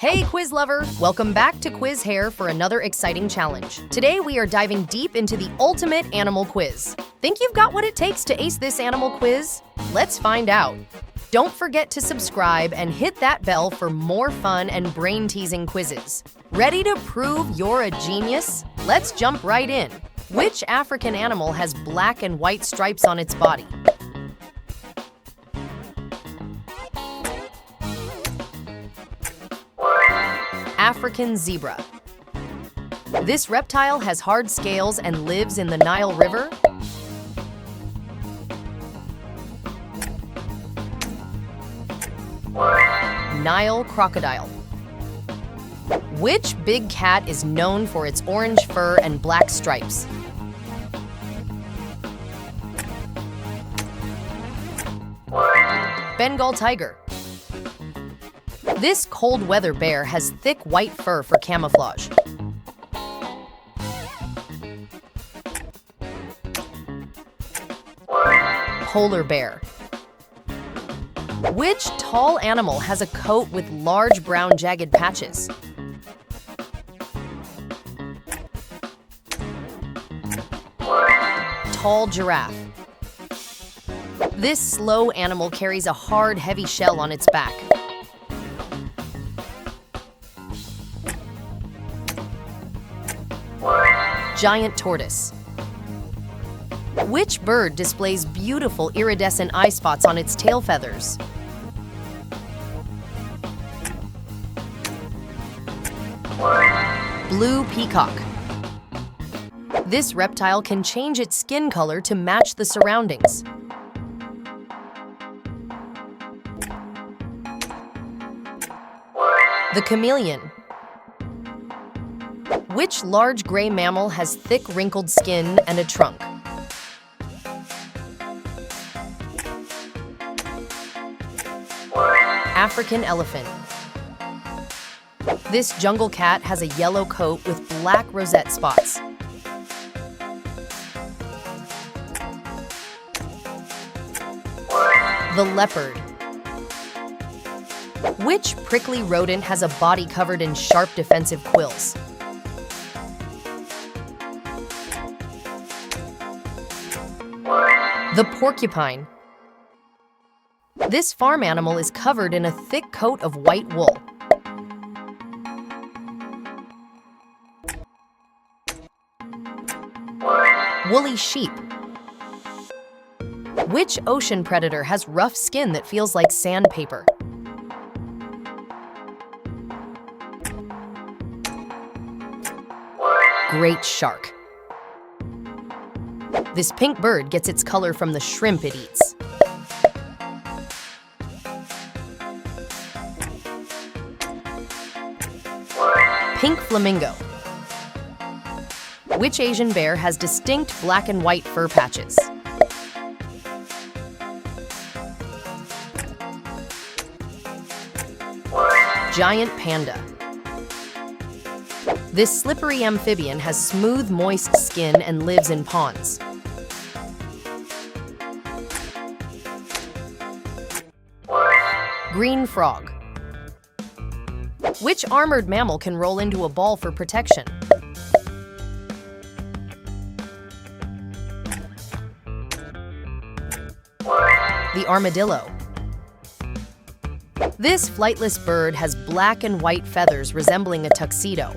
Hey quiz lover! Welcome back to Quiz Hare for another exciting challenge. Today we are diving deep into the ultimate animal quiz. Think you've got what it takes to ace this animal quiz? Let's find out. Don't forget to subscribe and hit that bell for more fun and brain-teasing quizzes. Ready to prove you're a genius? Let's jump right in. Which African animal has black and white stripes on its body? African zebra. This reptile has hard scales and lives in the Nile River. Nile crocodile. Which big cat is known for its orange fur and black stripes? Bengal tiger. This cold weather bear has thick white fur for camouflage. Polar bear. Which tall animal has a coat with large brown jagged patches? Tall giraffe. This slow animal carries a hard, heavy shell on its back. Giant tortoise. Which bird displays beautiful iridescent eye spots on its tail feathers? Blue peacock. This reptile can change its skin color to match the surroundings. The chameleon. Which large gray mammal has thick wrinkled skin and a trunk? African elephant. This jungle cat has a yellow coat with black rosette spots. The leopard. Which prickly rodent has a body covered in sharp defensive quills? The porcupine. This farm animal is covered in a thick coat of white wool. Woolly sheep. Which ocean predator has rough skin that feels like sandpaper? Great shark. This pink bird gets its color from the shrimp it eats. Pink flamingo. Which Asian bear has distinct black and white fur patches? Giant panda. This slippery amphibian has smooth, moist skin and lives in ponds. Green frog. Which armored mammal can roll into a ball for protection? The armadillo. This flightless bird has black and white feathers resembling a tuxedo.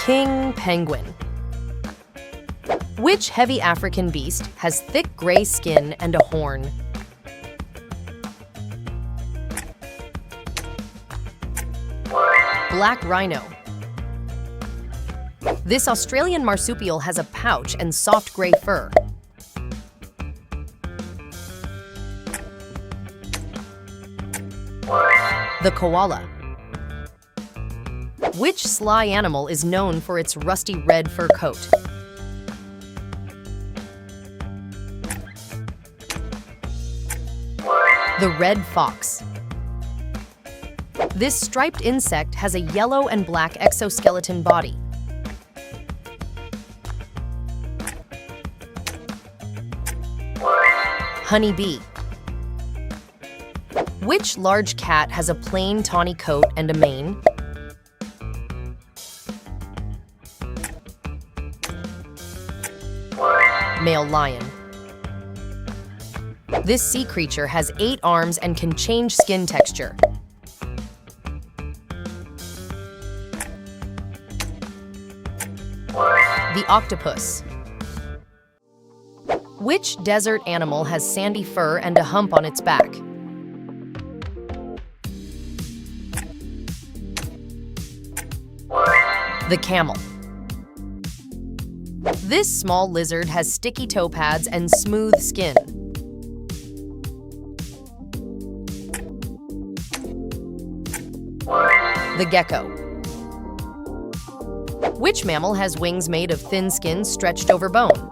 King penguin. Which heavy African beast has thick gray skin and a horn? Black rhino. This Australian marsupial has a pouch and soft gray fur. The koala. Which sly animal is known for its rusty red fur coat? The red fox. This striped insect has a yellow and black exoskeleton body. Honeybee. Which large cat has a plain tawny coat and a mane? Male lion. This sea creature has 8 arms and can change skin texture. The octopus. Which desert animal has sandy fur and a hump on its back? The camel. This small lizard has sticky toe pads and smooth skin. The gecko. Which mammal has wings made of thin skin stretched over bone?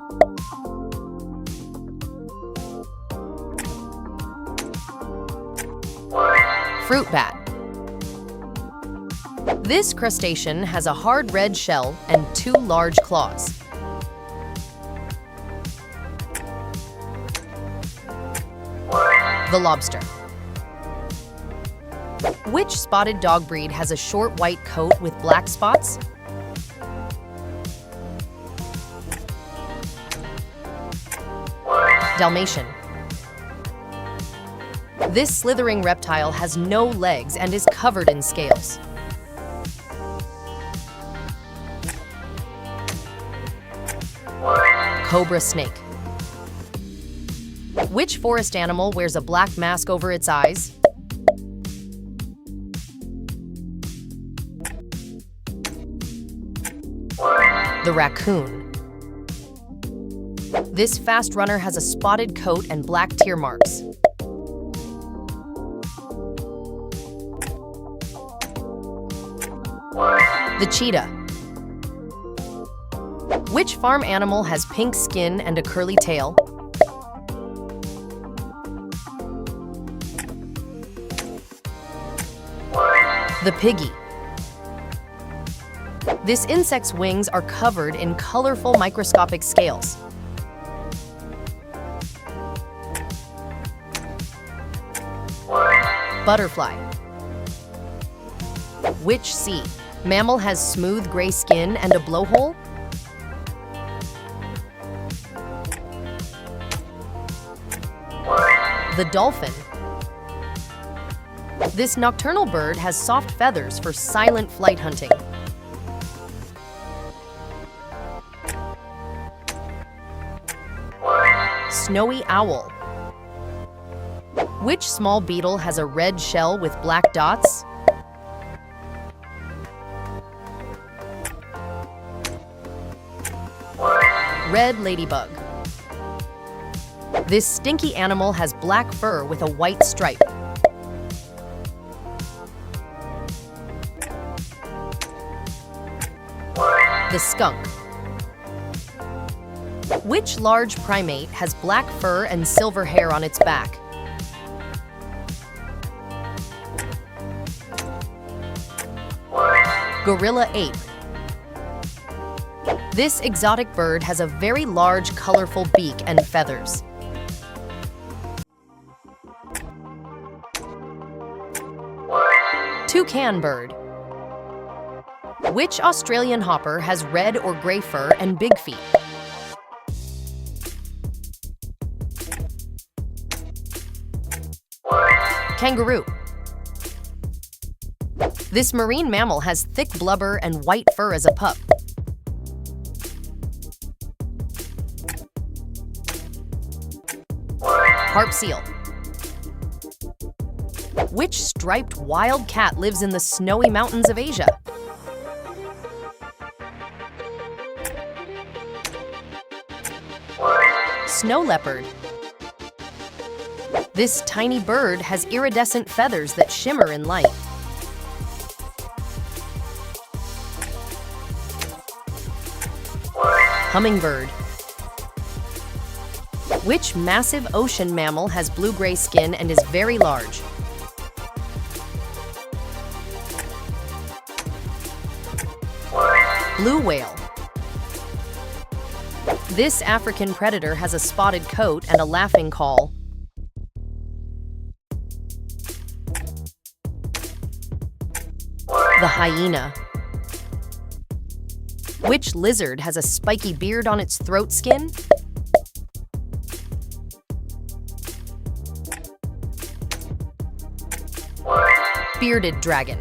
Fruit bat. This crustacean has a hard red shell and 2 large claws. The lobster. Which spotted dog breed has a short white coat with black spots? Dalmatian. This slithering reptile has no legs and is covered in scales. Cobra snake. Which forest animal wears a black mask over its eyes? The raccoon. This fast runner has a spotted coat and black tear marks. The cheetah. Which farm animal has pink skin and a curly tail? The piggy. This insect's wings are covered in colorful microscopic scales. Butterfly. Which sea mammal has smooth gray skin and a blowhole? The dolphin. This nocturnal bird has soft feathers for silent flight hunting. Snowy owl. Which small beetle has a red shell with black dots? Red ladybug. This stinky animal has black fur with a white stripe. The skunk. Which large primate has black fur and silver hair on its back? Gorilla ape. This exotic bird has a very large, colorful beak and feathers. Toucan bird. Which Australian hopper has red or gray fur and big feet? Kangaroo. This marine mammal has thick blubber and white fur as a pup. Harp seal. Which striped wild cat lives in the snowy mountains of Asia? Snow leopard. This tiny bird has iridescent feathers that shimmer in light. Hummingbird. Which massive ocean mammal has blue-gray skin and is very large? Blue whale. This African predator has a spotted coat and a laughing call. The hyena. Which lizard has a spiky beard on its throat skin? Bearded dragon.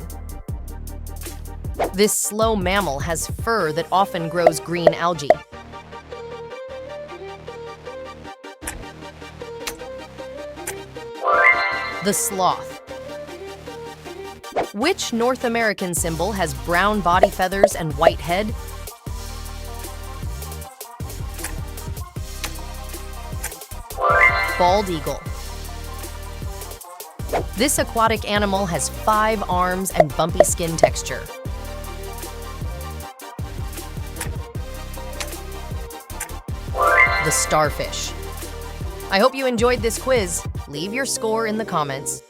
This slow mammal has fur that often grows green algae. The sloth. Which North American symbol has brown body feathers and white head? Bald eagle. This aquatic animal has 5 arms and bumpy skin texture. The starfish. I hope you enjoyed this quiz. Leave your score in the comments.